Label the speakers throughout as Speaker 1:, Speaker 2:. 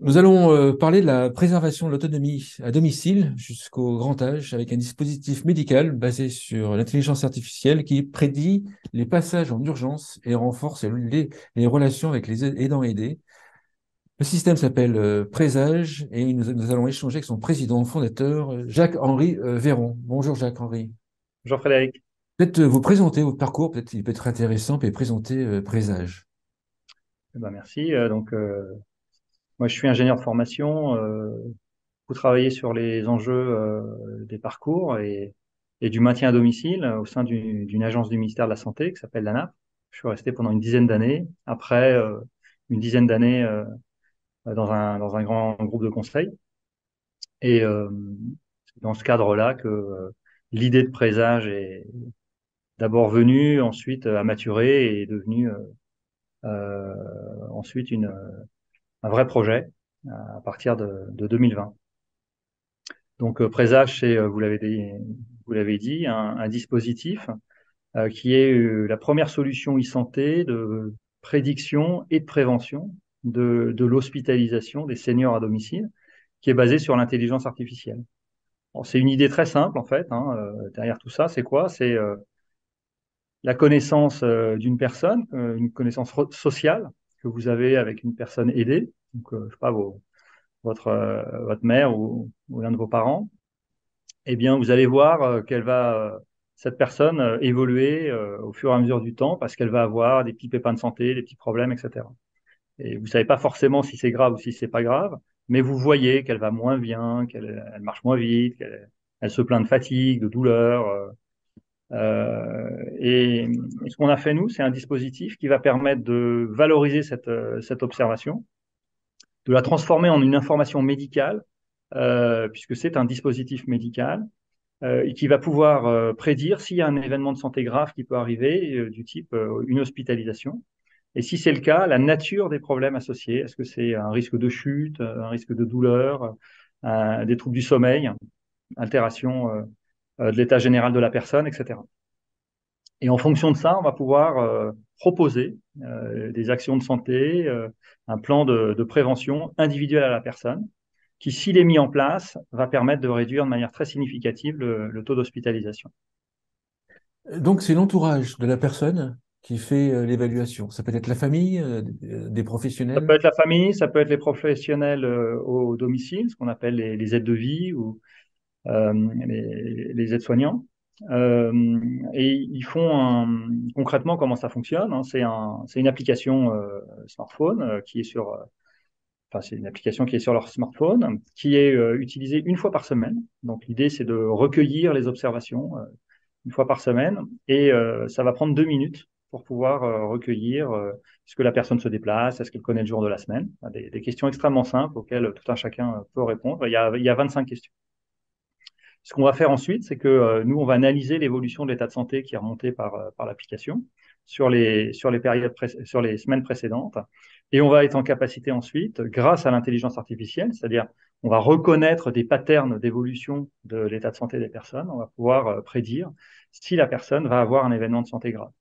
Speaker 1: Nous allons parler de la préservation de l'autonomie à domicile jusqu'au grand âge avec un dispositif médical basé sur l'intelligence artificielle qui prédit les passages en urgence et renforce les relations avec les aidants aidés. Le système s'appelle Présage et nous allons échanger avec son président fondateur, Jacques-Henri Véron. Bonjour Jacques-Henri.
Speaker 2: Bonjour Frédéric.
Speaker 1: Peut-être vous présenter votre parcours, peut-être il peut être intéressant, et présenter Présage.
Speaker 2: Eh ben, merci. Moi, je suis ingénieur de formation. Vous travaillez sur les enjeux des parcours et du maintien à domicile au sein d'une agence du ministère de la Santé qui s'appelle l'ANAP. Je suis resté pendant une dizaine d'années. Après une dizaine d'années dans un grand groupe de conseil. Et c'est dans ce cadre-là que l'idée de présage est d'abord venue, ensuite a maturé et est devenue ensuite un vrai projet à partir de 2020. Donc, Présage, c'est, vous l'avez dit, un dispositif qui est la première solution e-santé de prédiction et de prévention de l'hospitalisation des seniors à domicile, qui est basée sur l'intelligence artificielle. C'est une idée très simple, en fait, hein, derrière tout ça. C'est quoi? C'est la connaissance d'une personne, une connaissance sociale que vous avez avec une personne aidée. Donc, je sais pas, votre mère ou l'un de vos parents, eh bien, vous allez voir cette personne évoluer au fur et à mesure du temps parce qu'elle va avoir des petits pépins de santé, des petits problèmes, etc. Et vous savez pas forcément si c'est grave ou si c'est pas grave, mais vous voyez qu'elle va moins bien, qu'elle marche moins vite, elle se plaint de fatigue, de douleur. Et ce qu'on a fait, nous, c'est un dispositif qui va permettre de valoriser cette observation, de la transformer en une information médicale, puisque c'est un dispositif médical, et qui va pouvoir prédire s'il y a un événement de santé grave qui peut arriver, du type une hospitalisation. Et si c'est le cas, la nature des problèmes associés. Est-ce que c'est un risque de chute, un risque de douleur, des troubles du sommeil, altération de l'état général de la personne, etc. Et en fonction de ça, on va pouvoir proposer des actions de santé, un plan de prévention individuel à la personne, qui, s'il est mis en place, va permettre de réduire de manière très significative le taux d'hospitalisation.
Speaker 1: Donc, c'est l'entourage de la personne qui fait l'évaluation. Ça peut être la famille, des
Speaker 2: Ça peut
Speaker 1: professionnels.
Speaker 2: être la famille, ça peut être les professionnels au domicile, ce qu'on appelle les aides de vie ou les aides-soignants. Et ils font concrètement comment ça fonctionne, hein. C'est une application smartphone qui est enfin, c'est une application qui est sur leur smartphone, qui est utilisée une fois par semaine. Donc l'idée, c'est de recueillir les observations une fois par semaine, et ça va prendre 2 minutes pour pouvoir recueillir est-ce que la personne se déplace, est-ce qu'elle connaît le jour de la semaine, enfin, des questions extrêmement simples auxquelles tout un chacun peut répondre. Il y a 25 questions. Ce qu'on va faire ensuite, c'est que nous, on va analyser l'évolution de l'état de santé qui est remonté par l'application sur les semaines précédentes. Et on va être en capacité ensuite, grâce à l'intelligence artificielle, c'est-à-dire on va reconnaître des patterns d'évolution de l'état de santé des personnes, on va pouvoir prédire si la personne va avoir un événement de santé grave.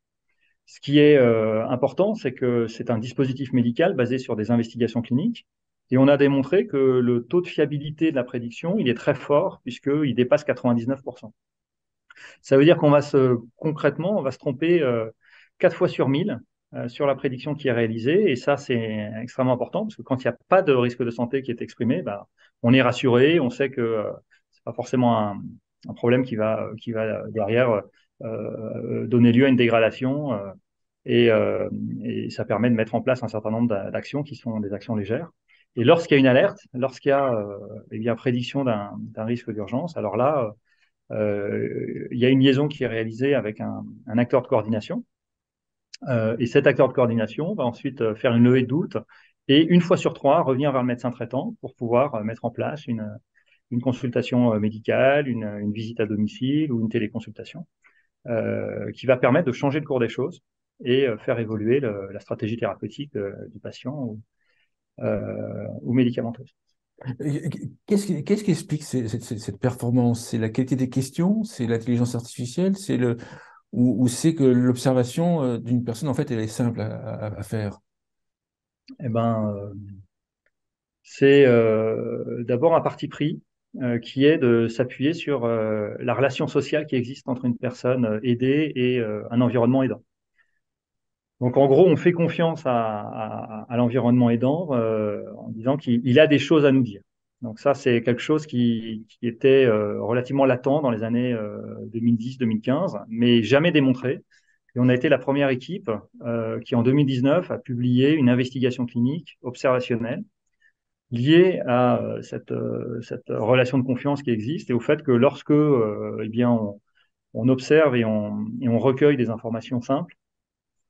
Speaker 2: Ce qui est important, c'est que c'est un dispositif médical basé sur des investigations cliniques. Et on a démontré que le taux de fiabilité de la prédiction, il est très fort puisqu'il dépasse 99%. Ça veut dire concrètement, on va se tromper 4 fois sur 1000 sur la prédiction qui est réalisée. Et ça, c'est extrêmement important parce que quand il n'y a pas de risque de santé qui est exprimé, bah, on est rassuré, on sait que c'est pas forcément un problème qui va derrière donner lieu à une dégradation. Et, euh, et ça permet de mettre en place un certain nombre d'actions qui sont des actions légères. Et lorsqu'il y a une alerte, lorsqu'il y a eh bien, prédiction d'un risque d'urgence, alors là, il y a une liaison qui est réalisée avec un acteur de coordination. Et cet acteur de coordination va ensuite faire une levée de doute et une fois sur trois revenir vers le médecin traitant pour pouvoir mettre en place une consultation médicale, une visite à domicile ou une téléconsultation qui va permettre de changer le cours des choses et faire évoluer la stratégie thérapeutique du patient ou médicamenteuse.
Speaker 1: Qu'est-ce qui explique cette performance? C'est la qualité des questions? C'est l'intelligence artificielle? Ou c'est que l'observation d'une personne, en fait, elle est simple à faire?
Speaker 2: Eh ben, C'est d'abord un parti pris qui est de s'appuyer sur la relation sociale qui existe entre une personne aidée et un environnement aidant. Donc en gros, on fait confiance à l'environnement aidant en disant qu'il a des choses à nous dire. Donc ça, c'est quelque chose qui était relativement latent dans les années 2010-2015, mais jamais démontré. Et on a été la première équipe qui, en 2019, a publié une investigation clinique observationnelle liée à cette relation de confiance qui existe et au fait que lorsque eh bien, on observe et on recueille des informations simples,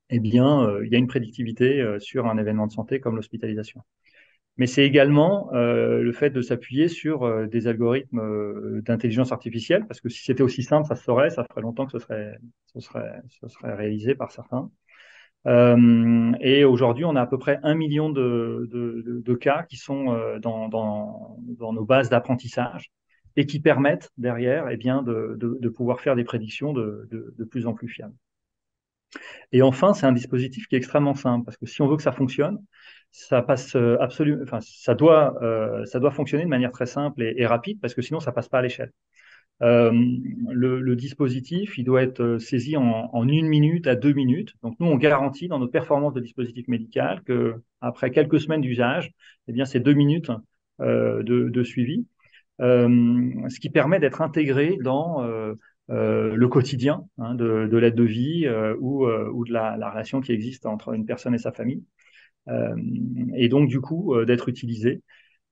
Speaker 2: eh bien, il y a une prédictivité sur un événement de santé comme l'hospitalisation. Mais c'est également le fait de s'appuyer sur des algorithmes d'intelligence artificielle, parce que si c'était aussi simple, ça se saurait, ça ferait longtemps que ce serait réalisé par certains. Et aujourd'hui, on a à peu près 1 million de cas qui sont dans nos bases d'apprentissage et qui permettent derrière eh bien, de pouvoir faire des prédictions de plus en plus fiables. Et enfin, c'est un dispositif qui est extrêmement simple, parce que si on veut que ça fonctionne, ça passe absolument, enfin, ça doit fonctionner de manière très simple et rapide, parce que sinon, ça passe pas à l'échelle. Euh, le dispositif, il doit être saisi en 1 minute à 2 minutes. Donc nous, on garantit dans notre performance de dispositif médical que après quelques semaines d'usage, eh bien, c'est 2 minutes de suivi, ce qui permet d'être intégré dans le quotidien hein, de l'aide de vie ou de la relation qui existe entre une personne et sa famille. Euh, et donc, du coup, d'être utilisé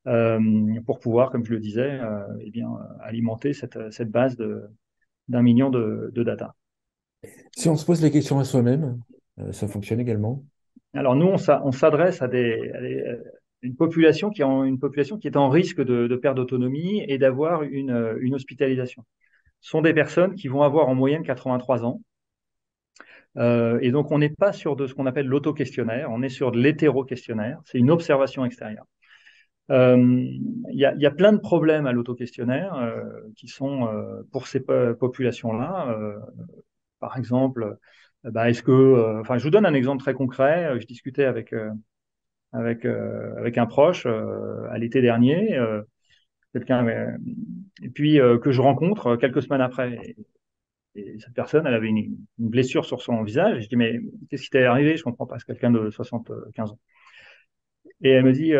Speaker 2: pour pouvoir, comme je le disais, eh bien, alimenter cette base d'1 million de data.
Speaker 1: Si on se pose la question à soi-même, ça fonctionne également.
Speaker 2: Alors nous, on s'adresse une population une population qui est en risque de perte d'autonomie et d'avoir une hospitalisation. Ce sont des personnes qui vont avoir en moyenne 83 ans. Et donc, on n'est pas sur de ce qu'on appelle l'auto-questionnaire, on est sur de l'hétéro-questionnaire. C'est une observation extérieure. Il y a plein de problèmes à l'auto-questionnaire qui sont pour ces populations-là. Par exemple, bah, enfin, je vous donne un exemple très concret. Je discutais avec un proche à l'été dernier, quelqu'un, et puis que je rencontre quelques semaines après. Et cette personne, elle avait une blessure sur son visage. Et je dis, mais qu'est-ce qui t'est arrivé? Je comprends pas. C'est quelqu'un de 75 ans. Et elle me dit,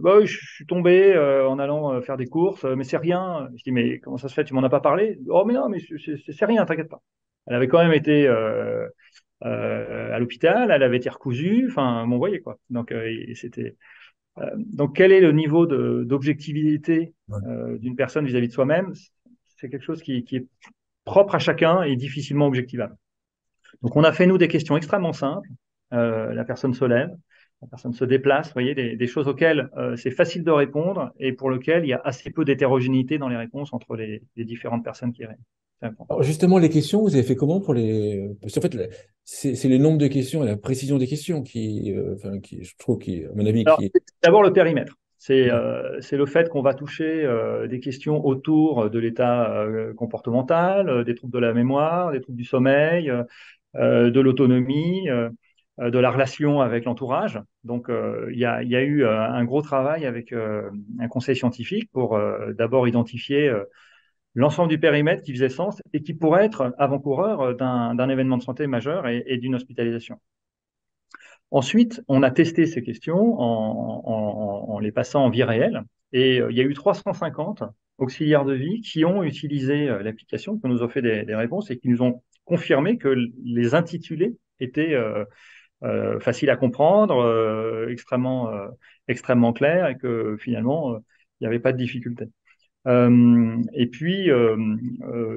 Speaker 2: bah oui, je suis tombé en allant faire des courses, mais c'est rien. Je dis, mais comment ça se fait? Tu m'en as pas parlé? Oh, mais non, mais c'est rien, t'inquiète pas. Elle avait quand même été à l'hôpital, elle avait été recousue, enfin, bon, vous voyez quoi. Donc, donc, quel est le niveau d'objectivité
Speaker 1: Ouais.
Speaker 2: d'une personne vis-à-vis de soi-même? C'est quelque chose qui est propre à chacun et difficilement objectivable. Donc, on a fait, nous, des questions extrêmement simples. La personne se lève, la personne se déplace, vous voyez, des choses auxquelles c'est facile de répondre et pour lesquelles il y a assez peu d'hétérogénéité dans les réponses entre les différentes personnes qui répondent. C'est important.
Speaker 1: Alors justement, les questions, vous avez fait comment pour les... Parce qu'en fait, c'est le nombre de questions et la précision des questions je trouve, à mon avis,
Speaker 2: Alors,
Speaker 1: qui est...
Speaker 2: c'est d'abord le périmètre.
Speaker 1: Ouais.
Speaker 2: C'est le fait qu'on va toucher des questions autour de l'état comportemental, des troubles de la mémoire, des troubles du sommeil, de l'autonomie, de la relation avec l'entourage. Donc, il y a eu un gros travail avec un conseil scientifique pour d'abord identifier l'ensemble du périmètre qui faisait sens et qui pourrait être avant-coureur d'un événement de santé majeur et d'une hospitalisation. Ensuite, on a testé ces questions en les passant en vie réelle et il y a eu 350 auxiliaires de vie qui ont utilisé l'application, qui nous ont fait des réponses et qui nous ont confirmé que les intitulés étaient faciles à comprendre, extrêmement clairs et que finalement, il n'y avait pas de difficulté. Et puis,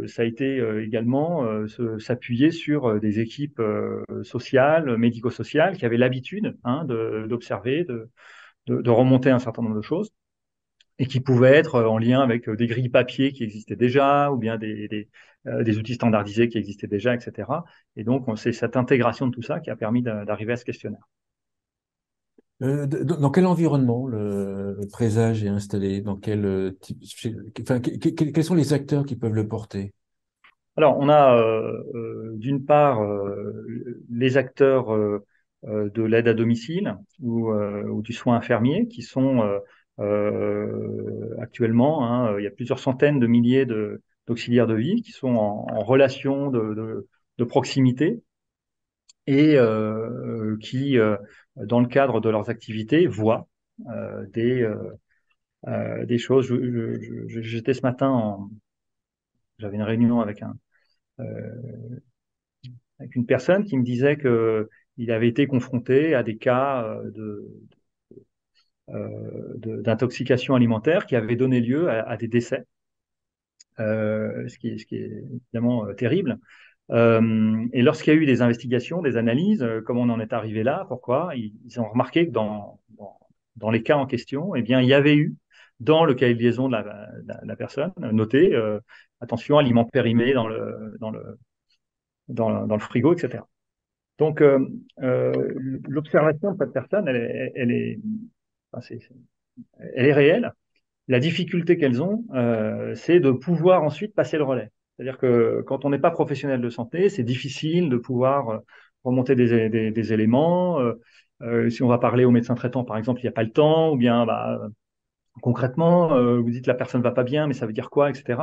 Speaker 2: ça a été également s'appuyer sur des équipes sociales, médico-sociales, qui avaient l'habitude hein, d'observer, de remonter un certain nombre de choses, et qui pouvaient être en lien avec des grilles papier qui existaient déjà, ou bien des outils standardisés qui existaient déjà, etc. Et donc, c'est cette intégration de tout ça qui a permis d'arriver à ce questionnaire.
Speaker 1: Dans quel environnement le présage est installé? Dans quel type... Enfin, quels sont les acteurs qui peuvent le porter?
Speaker 2: Alors, on a d'une part les acteurs de l'aide à domicile ou du soin infirmier qui sont Actuellement, hein, il y a plusieurs centaines de milliers d'auxiliaires de vie qui sont en relation de proximité et qui, dans le cadre de leurs activités, voient des choses. J'étais ce matin, j'avais une réunion avec une personne qui me disait que il avait été confronté à des cas d'intoxication alimentaire qui avaient donné lieu à des décès, ce qui est évidemment terrible. Et lorsqu'il y a eu des investigations, des analyses, comment on en est arrivé là, pourquoi, ils ont remarqué que dans les cas en question, eh bien, il y avait eu, dans le cahier de liaison de la personne, noté, attention, aliments périmés dans le frigo, etc. Donc, l'observation de cette personne, enfin, elle est réelle. La difficulté qu'elles ont, c'est de pouvoir ensuite passer le relais. C'est-à-dire que quand on n'est pas professionnel de santé, c'est difficile de pouvoir remonter des éléments. Si on va parler au médecin traitant, par exemple, il n'y a pas le temps, ou bien bah, concrètement, vous dites la personne ne va pas bien, mais ça veut dire quoi, etc.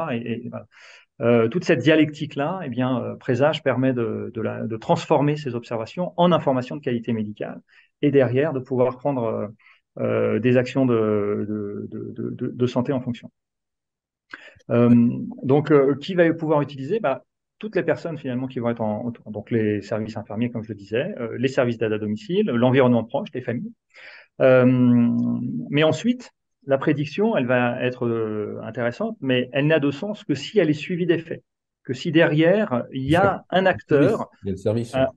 Speaker 2: Voilà. Toute cette dialectique-là, eh bien, Présage permet de transformer ces observations en informations de qualité médicale et derrière de pouvoir prendre des actions de santé en fonction. Donc, qui va pouvoir utiliser bah, toutes les personnes finalement qui vont être donc les services infirmiers, comme je le disais, les services d'aide à domicile, l'environnement proche, les familles. Euh, mais ensuite, la prédiction, elle va être intéressante, mais elle n'a de sens que si elle est suivie d'effets, que si derrière il y a un
Speaker 1: Service.
Speaker 2: acteur,
Speaker 1: Il y a le service.
Speaker 2: un,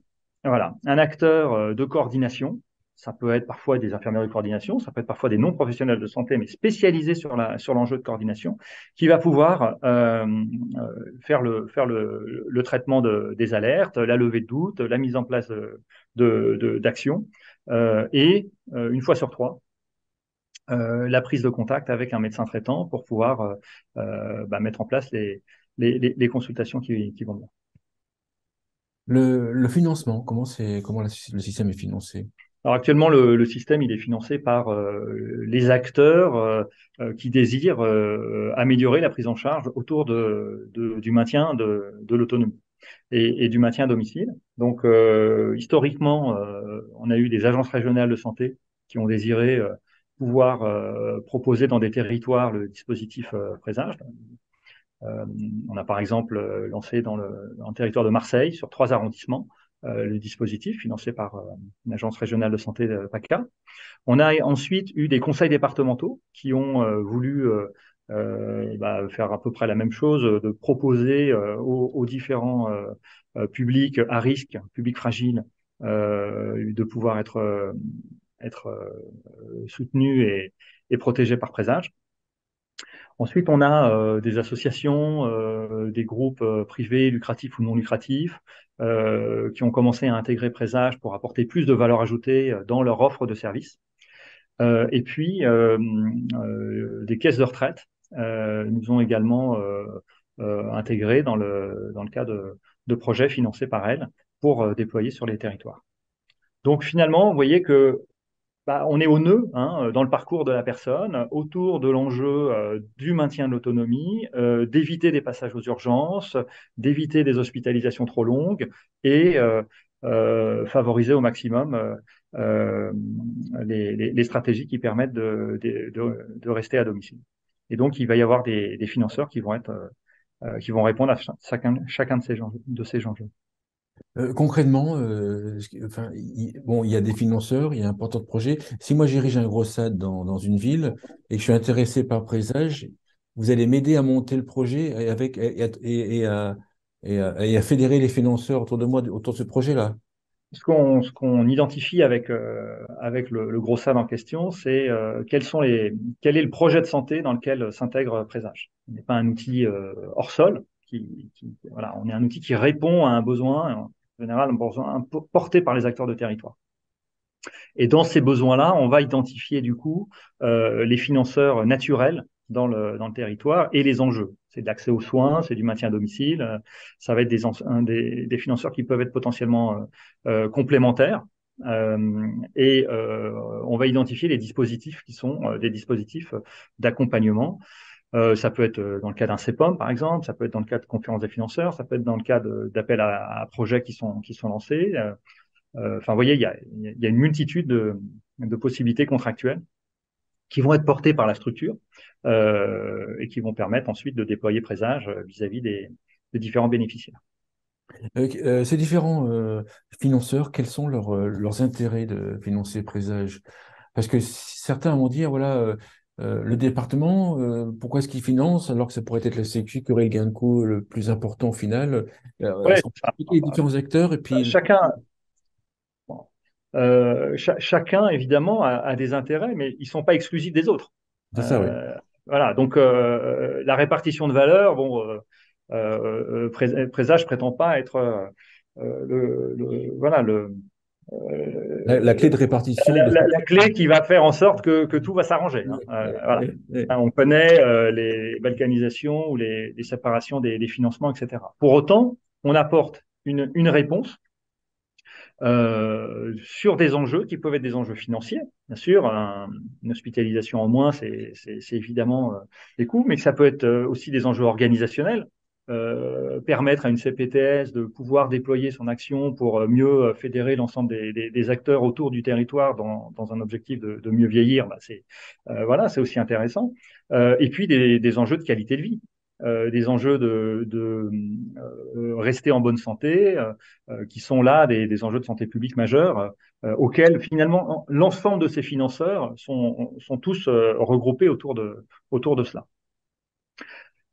Speaker 2: voilà, un acteur de coordination. Ça peut être parfois des infirmières de coordination, ça peut être parfois des non-professionnels de santé, mais spécialisés sur l'enjeu de coordination, qui va pouvoir faire le traitement des alertes, la levée de doute, la mise en place d'actions, et une fois sur trois, la prise de contact avec un médecin traitant pour pouvoir bah, mettre en place les consultations qui vont bien.
Speaker 1: Le financement, comment le système est financé?
Speaker 2: Alors actuellement, le système il est financé par les acteurs qui désirent améliorer la prise en charge autour du maintien de l'autonomie et du maintien à domicile. Donc historiquement, on a eu des agences régionales de santé qui ont désiré pouvoir proposer dans des territoires le dispositif Présage. On a par exemple lancé dans le territoire de Marseille, sur 3 arrondissements, le dispositif financé par une agence régionale de santé de PACA. On a ensuite eu des conseils départementaux qui ont voulu bah, faire à peu près la même chose, de proposer aux différents publics à risque, publics fragiles, de pouvoir être soutenus et protégés par Présage. Ensuite, on a des associations, des groupes privés, lucratifs ou non lucratifs, qui ont commencé à intégrer Présage pour apporter plus de valeur ajoutée dans leur offre de services. Et puis, des caisses de retraite nous ont également intégré dans le cas de projets financés par elles pour déployer sur les territoires. Donc finalement, vous voyez que bah, on est au nœud hein, dans le parcours de la personne, autour de l'enjeu du maintien de l'autonomie, d'éviter des passages aux urgences, d'éviter des hospitalisations trop longues et favoriser au maximum euh, les stratégies qui permettent de rester à domicile. Et donc, il va y avoir des financeurs qui vont répondre à chacun de ces enjeux.
Speaker 1: Concrètement, enfin, bon, il y a des financeurs, il y a un porteur de projet. Si moi j'érige un gros SAD dans une ville et que je suis intéressé par Présage, vous allez m'aider à monter le projet et à fédérer les financeurs autour de moi, autour de ce projet-là.
Speaker 2: Ce qu'on identifie avec le gros SAD en question, c'est quel est le projet de santé dans lequel s'intègre Présage. On n'est pas un outil hors sol, voilà, on est un outil qui répond à un besoin, en général un besoin porté par les acteurs de territoire. Et dans ces besoins-là, on va identifier du coup les financeurs naturels dans le territoire et les enjeux. C'est de l'accès aux soins, c'est du maintien à domicile, ça va être des financeurs qui peuvent être potentiellement complémentaires. On va identifier les dispositifs qui sont des dispositifs d'accompagnement. Ça peut être dans le cas d'un CEPOM, par exemple, ça peut être dans le cas de conférences des financeurs, ça peut être dans le cas d'appels à projets qui sont lancés. Enfin, vous voyez, il y a une multitude de possibilités contractuelles qui vont être portées par la structure et qui vont permettre ensuite de déployer Présage vis-à-vis des différents bénéficiaires.
Speaker 1: Ces différents financeurs, quels sont leurs intérêts de financer Présage? Parce que certains vont dire, voilà, le département, pourquoi est-ce qu'il finance alors que ça pourrait être la Sécu qui aurait le gain de coût le plus important au final?
Speaker 2: Ouais,
Speaker 1: Est-ce qu'on peut expliquer les différents acteurs et puis
Speaker 2: chacun, chacun, évidemment, a des intérêts, mais ils ne sont pas exclusifs des autres.
Speaker 1: c'est ça, oui.
Speaker 2: Voilà, donc la répartition de valeur, bon, Présage prétend pas être voilà,
Speaker 1: La clé de répartition de
Speaker 2: la clé qui va faire en sorte que tout va s'arranger. Hein. Voilà. Hein, on connaît les balkanisations ou les séparations des financements, etc. Pour autant, on apporte une réponse sur des enjeux qui peuvent être des enjeux financiers, bien sûr. Une hospitalisation en moins, c'est évidemment des coûts, mais ça peut être aussi des enjeux organisationnels. Permettre à une CPTS de pouvoir déployer son action pour mieux fédérer l'ensemble des acteurs autour du territoire dans un objectif de mieux vieillir, bah c'est voilà, c'est aussi intéressant. Et puis des enjeux de qualité de vie, des enjeux de rester en bonne santé, qui sont là des enjeux de santé publique majeurs, auxquels finalement l'ensemble de ces financeurs sont tous regroupés autour de cela.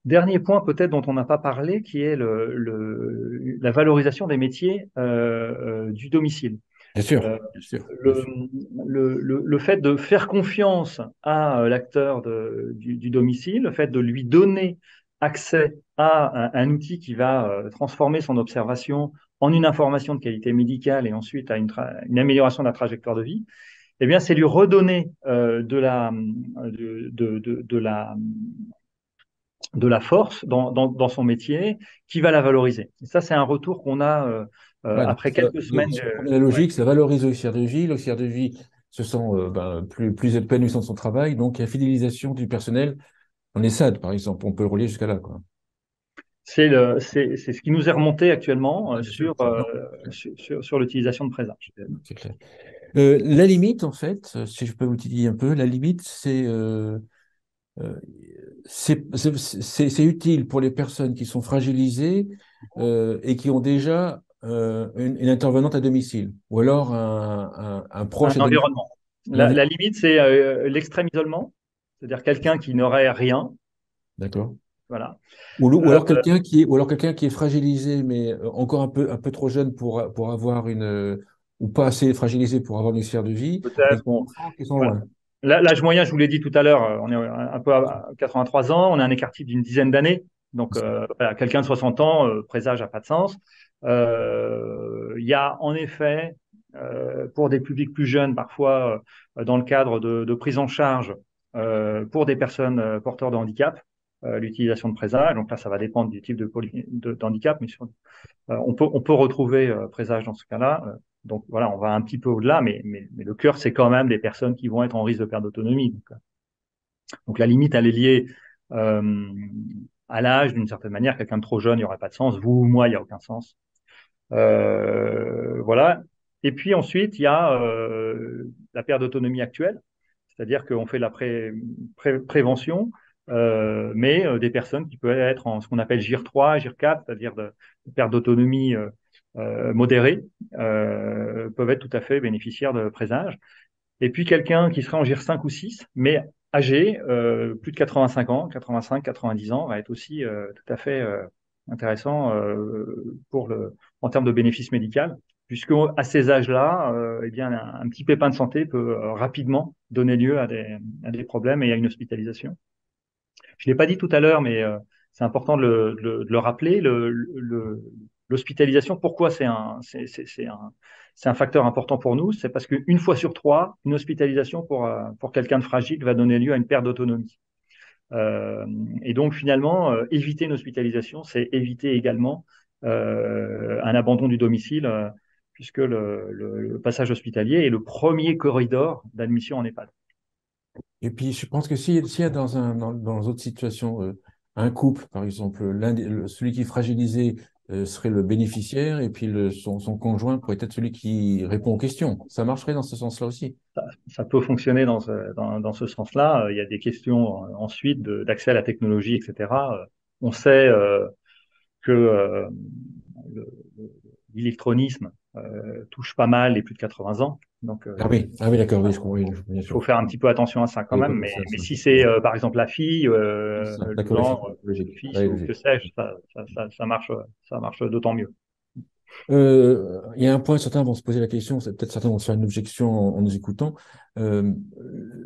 Speaker 2: Dernier point peut-être dont on n'a pas parlé, qui est la valorisation des métiers du domicile.
Speaker 1: Bien sûr,
Speaker 2: Euh,
Speaker 1: bien sûr, bien
Speaker 2: le,
Speaker 1: sûr.
Speaker 2: le fait de faire confiance à l'acteur du domicile, le fait de lui donner accès à un outil qui va transformer son observation en une information de qualité médicale et ensuite à une amélioration de la trajectoire de vie, eh bien, c'est lui redonner de la force dans son métier qui va la valoriser. Et ça, c'est un retour qu'on a
Speaker 1: Ouais, donc
Speaker 2: après quelques semaines.
Speaker 1: si on prend la logique, ça valorise l'auxiliaire de vie. L'auxiliaire de vie se sent plus épanouissant de son travail. Donc, il y a fidélisation du personnel. En ESSAD, par exemple, on peut le relier jusqu'à là, quoi.
Speaker 2: C'est ce qui nous est remonté actuellement
Speaker 1: Ouais, bien sûr. Non,
Speaker 2: sur l'utilisation de présage.
Speaker 1: c'est clair. La limite, en fait, si je peux vous dire un peu, la limite, euh, c'est utile pour les personnes qui sont fragilisées et qui ont déjà une intervenante à domicile, ou alors un
Speaker 2: Un
Speaker 1: proche à domicile.
Speaker 2: environnement. La limite, c'est l'extrême isolement, c'est-à-dire quelqu'un qui n'aurait rien.
Speaker 1: D'accord.
Speaker 2: Voilà.
Speaker 1: Ou
Speaker 2: Euh,
Speaker 1: alors quelqu'un qui est fragilisé, mais encore un peu trop jeune pour avoir ou pas assez fragilisé pour avoir une sphère de vie, et
Speaker 2: Peut-être.
Speaker 1: des
Speaker 2: Bon,
Speaker 1: enfants qui sont
Speaker 2: voilà.
Speaker 1: loin.
Speaker 2: L'âge moyen, je vous l'ai dit tout à l'heure, on est un peu à 83 ans, on a un écart type d'une dizaine d'années. Donc, voilà, quelqu'un de 60 ans, présage n'a pas de sens. Il y a en effet, pour des publics plus jeunes, parfois, dans le cadre de prise en charge pour des personnes porteurs de handicap, l'utilisation de présage. Donc là, ça va dépendre du type d'handicap, mais on peut retrouver présage dans ce cas-là. Donc voilà, on va un petit peu au-delà, mais le cœur, c'est quand même des personnes qui vont être en risque de perte d'autonomie. Donc la limite, elle est liée euh, à l'âge, d'une certaine manière. Quelqu'un de trop jeune, il n'y aurait pas de sens. Vous ou moi, il n'y a aucun sens. Voilà. Et puis ensuite, il y a la perte d'autonomie actuelle, c'est-à-dire qu'on fait la prévention, mais des personnes qui peuvent être en ce qu'on appelle GIR 3, GIR 4, c'est-à-dire de perte d'autonomie modérée, peuvent être tout à fait bénéficiaires de présage. Et puis quelqu'un qui serait en GIR 5 ou 6, mais âgé, plus de 85 ans, 85, 90 ans, va être aussi tout à fait intéressant en termes de bénéfice médical, puisque à ces âges-là, eh bien, un petit pépin de santé peut rapidement donner lieu à des problèmes et à une hospitalisation. Je ne l'ai pas dit tout à l'heure, mais c'est important de le rappeler. L'hospitalisation, pourquoi c'est un facteur important pour nous? C'est parce qu'une fois sur trois, une hospitalisation pour quelqu'un de fragile va donner lieu à une perte d'autonomie. Et donc finalement, éviter une hospitalisation, c'est éviter également un abandon du domicile, puisque le passage hospitalier est le premier corridor d'admission en EHPAD.
Speaker 1: Et puis, je pense que s'il y a dans d'autres situations, un couple, par exemple, celui qui est fragilisé serait le bénéficiaire, et puis son conjoint pourrait être celui qui répond aux questions. Ça marcherait dans ce sens-là aussi.
Speaker 2: Ça peut fonctionner dans ce sens-là. Il y a des questions ensuite d'accès à la technologie, etc. On sait que le- l'électronisme touche pas mal les plus de 80 ans. Donc,
Speaker 1: Ah oui, d'accord, oui, je comprends, oui, bien
Speaker 2: il faut
Speaker 1: sûr.
Speaker 2: faire un petit peu attention à ça quand
Speaker 1: Oui,
Speaker 2: même. Mais si c'est par exemple la fille, le
Speaker 1: d'accord, oui,
Speaker 2: gendre, le
Speaker 1: logique.
Speaker 2: fils
Speaker 1: Oui,
Speaker 2: ou que
Speaker 1: logique.
Speaker 2: sais-je, ça marche d'autant mieux.
Speaker 1: Il y a un point, certains vont se poser la question, certains vont se faire une objection en nous écoutant. Euh,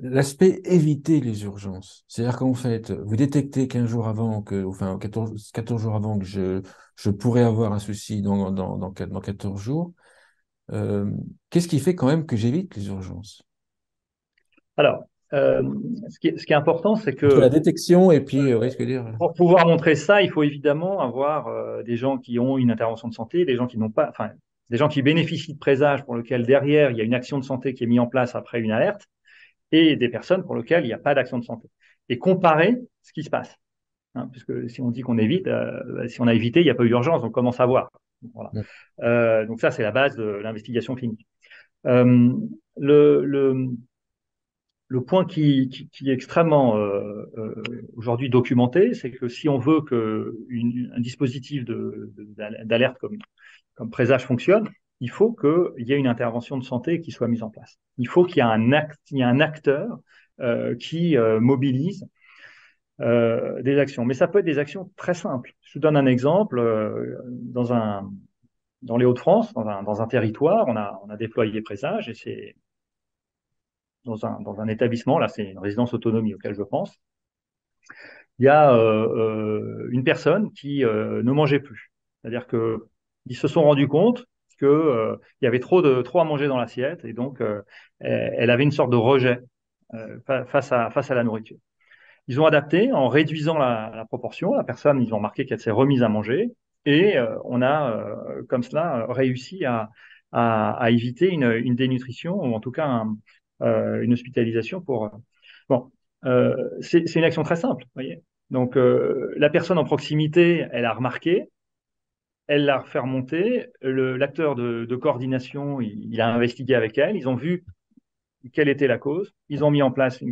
Speaker 1: L'aspect éviter les urgences. C'est-à-dire qu'en fait, vous détectez 15 jours avant enfin 14 jours avant que je pourrais avoir un souci dans 14 jours. Euh, Qu'est-ce qui fait quand même que j'évite les urgences?
Speaker 2: Alors, euh, ce qui est important, c'est
Speaker 1: Entre la
Speaker 2: que
Speaker 1: détection et puis, vous voyez ce que je veux dire?
Speaker 2: pour pouvoir montrer ça, il faut évidemment avoir des gens qui ont une intervention de santé, des gens qui n'ont pas, enfin, des gens qui bénéficient de présages pour lesquels derrière il y a une action de santé qui est mise en place après une alerte, et des personnes pour lesquelles il n'y a pas d'action de santé. Et comparer ce qui se passe. Hein, puisque si on dit qu'on évite, si on a évité, il n'y a pas eu d'urgence, donc comment savoir? Voilà. Donc ça, c'est la base de l'investigation clinique. Euh, le, le, le point qui est extrêmement aujourd'hui documenté, c'est que si on veut que un dispositif d'alerte comme présage fonctionne, il faut qu'il y ait une intervention de santé qui soit mise en place. Il faut qu'il y ait il y ait un acteur qui mobilise des actions. Mais ça peut être des actions très simples. Je vous donne un exemple. Dans les Hauts-de-France, dans un territoire, on a déployé Présage et c'est dans un établissement, là c'est une résidence autonomie auquel je pense, il y a une personne qui ne mangeait plus. C'est-à-dire qu'ils se sont rendus compte qu'il y avait trop à manger dans l'assiette et donc elle avait une sorte de rejet face à la nourriture. Ils ont adapté en réduisant la proportion. La personne, ils ont remarqué qu'elle s'est remise à manger et on a comme cela réussi à éviter une dénutrition ou en tout cas une hospitalisation pour. Bon, c'est une action très simple, vous voyez. Donc la personne en proximité, elle a remarqué, elle l'a fait remonter. L'acteur de coordination, il a investigué avec elle. Ils ont vu quelle était la cause. Ils ont mis en place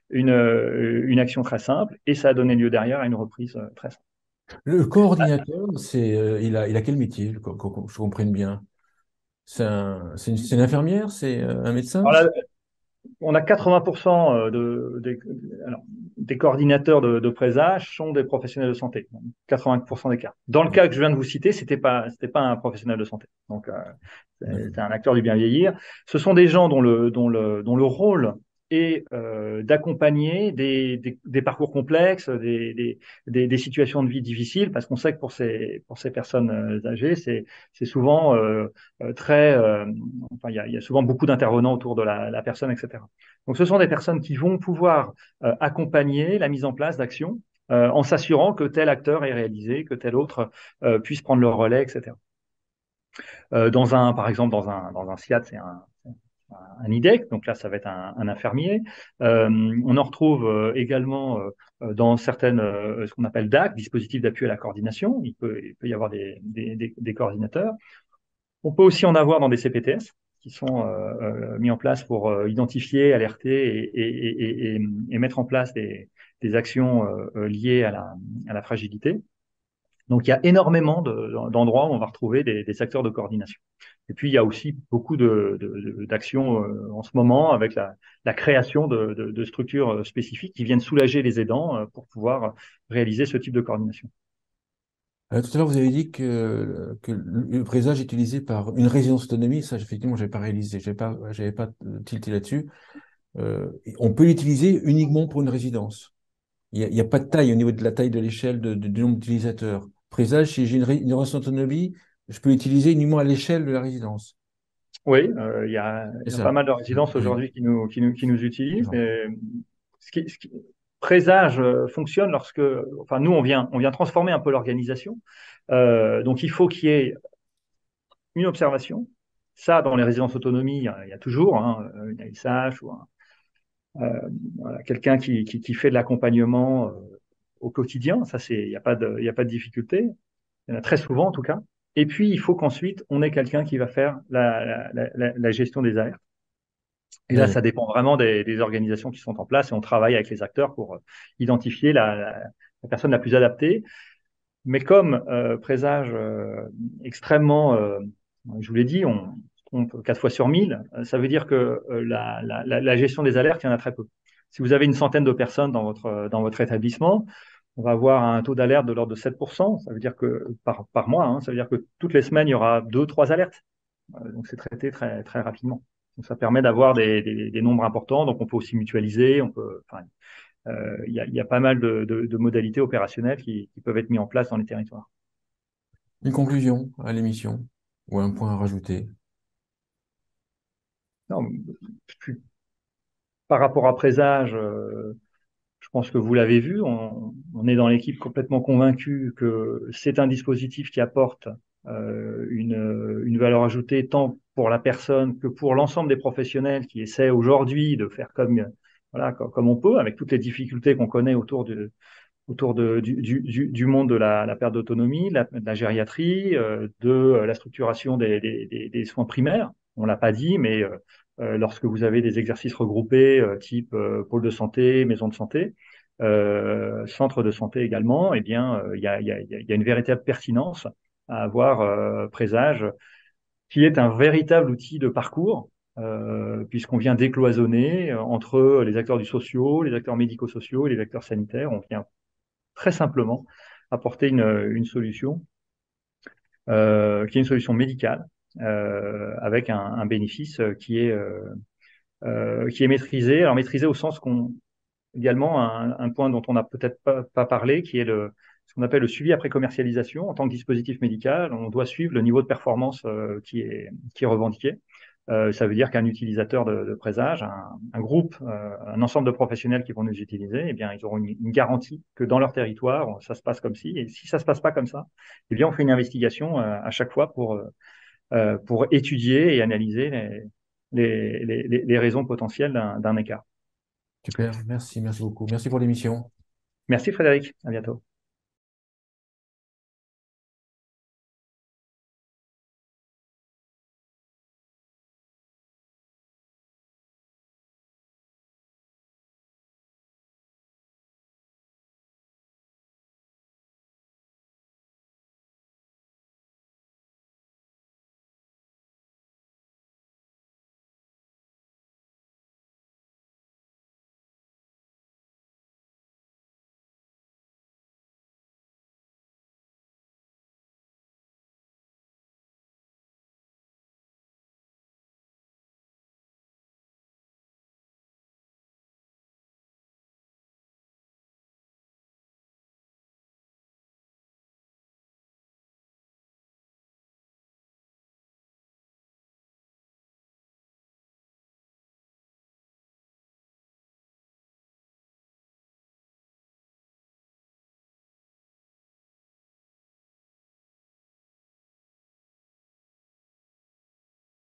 Speaker 2: une action très simple et ça a donné lieu derrière à une reprise très simple.
Speaker 1: Le coordinateur, il a quel métier, que je comprenne bien? C'est une infirmière? C'est un médecin?
Speaker 2: Alors là, on a 80% alors, des coordinateurs de présage sont des professionnels de santé, 80% des cas. Dans le cas que je viens de vous citer, c'était pas un professionnel de santé. Donc, c'est
Speaker 1: D'accord.
Speaker 2: un acteur du bien vieillir. Ce sont des gens dont le rôle est d'accompagner des parcours complexes, des situations de vie difficiles, parce qu'on sait que pour ces personnes âgées, c'est souvent très, enfin, il y a souvent beaucoup d'intervenants autour de la personne, etc. Donc, ce sont des personnes qui vont pouvoir accompagner la mise en place d'actions en s'assurant que tel acteur est réalisé, que tel autre puisse prendre le relais, etc. Par exemple, dans un SIAD, c'est un IDEC, donc là, ça va être un infirmier. On en retrouve également dans certaines, ce qu'on appelle DAC, dispositifs d'appui à la coordination. Il peut y avoir des coordinateurs. On peut aussi en avoir dans des CPTS qui sont mis en place pour identifier, alerter et mettre en place des actions liées à la fragilité. Donc, il y a énormément d'endroits où on va retrouver des acteurs de coordination. Et puis, il y a aussi beaucoup d'actions en ce moment avec la création de structures spécifiques qui viennent soulager les aidants pour pouvoir réaliser ce type de coordination.
Speaker 1: Tout à l'heure, vous avez dit que le présage est utilisé par une résidence autonomie. Ça, effectivement, je n'avais pas réalisé, j'avais pas tilté là-dessus. On peut l'utiliser uniquement pour une résidence. Il y a pas de taille au niveau de la taille de l'échelle du nombre d'utilisateurs. Présage, si j'ai une résidence autonomie, je peux l'utiliser uniquement à l'échelle de la résidence.
Speaker 2: Oui,
Speaker 1: C'est
Speaker 2: il y a pas
Speaker 1: ça.
Speaker 2: mal de résidences
Speaker 1: Oui.
Speaker 2: aujourd'hui qui nous utilisent.
Speaker 1: D'accord.
Speaker 2: Et ce qui, présage fonctionne lorsque, enfin, nous, on vient transformer un peu l'organisation. Donc, il faut qu'il y ait une observation, Ça, dans les résidences autonomie, il y a toujours hein, une ASH ou voilà, quelqu'un qui fait de l'accompagnement au quotidien. Ça, il n'y a pas il y a pas de difficulté. Il y en a très souvent, en tout cas. Et puis, il faut qu'ensuite, on ait quelqu'un qui va faire la gestion des alertes. Et là,
Speaker 1: Oui.
Speaker 2: ça dépend vraiment des organisations qui sont en place et on travaille avec les acteurs pour identifier la personne la plus adaptée. Mais comme présage extrêmement, je vous l'ai dit, on se trompe 4 fois sur 1000, ça veut dire que la gestion des alertes, il y en a très peu. Si vous avez une centaine de personnes dans votre établissement, on va avoir un taux d'alerte de l'ordre de 7%. Ça veut dire que par mois, hein, ça veut dire que toutes les semaines, il y aura 2, 3 alertes. Donc c'est traité très rapidement. Donc ça permet d'avoir des nombres importants. Donc on peut aussi mutualiser. Enfin, il y a pas mal de modalités opérationnelles qui peuvent être mises en place dans les territoires.
Speaker 1: Une conclusion à l'émission ou un point à rajouter.
Speaker 2: Non, par rapport à Présage, je pense que vous l'avez vu, on est dans l'équipe complètement convaincu que c'est un dispositif qui apporte une valeur ajoutée tant pour la personne que pour l'ensemble des professionnels qui essaient aujourd'hui de faire voilà, comme on peut, avec toutes les difficultés qu'on connaît du monde de la perte d'autonomie, de la gériatrie, de la structuration des soins primaires. On l'a pas dit, mais lorsque vous avez des exercices regroupés, type pôle de santé, maison de santé, centre de santé également, eh bien, il y a une véritable pertinence à avoir Présage, qui est un véritable outil de parcours, puisqu'on vient décloisonner entre les acteurs du sociaux, les acteurs médico-sociaux et les acteurs sanitaires. On vient très simplement apporter une solution qui est une solution médicale avec un bénéfice qui est maîtrisé. Alors maîtrisé au sens qu'on également un point dont on n'a peut-être pas parlé, qui est ce qu'on appelle le suivi après commercialisation. En tant que dispositif médical, on doit suivre le niveau de performance qui est revendiqué. Ça veut dire qu'un utilisateur de Présage, un groupe, un ensemble de professionnels qui vont nous utiliser, eh bien, ils auront une garantie que dans leur territoire, ça se passe comme ci. Et si ça se passe pas comme ça, eh bien, on fait une investigation à chaque fois pour étudier et analyser les raisons potentielles d'un écart.
Speaker 1: Super, merci, merci beaucoup. Merci pour l'émission.
Speaker 2: Merci Frédéric, à bientôt.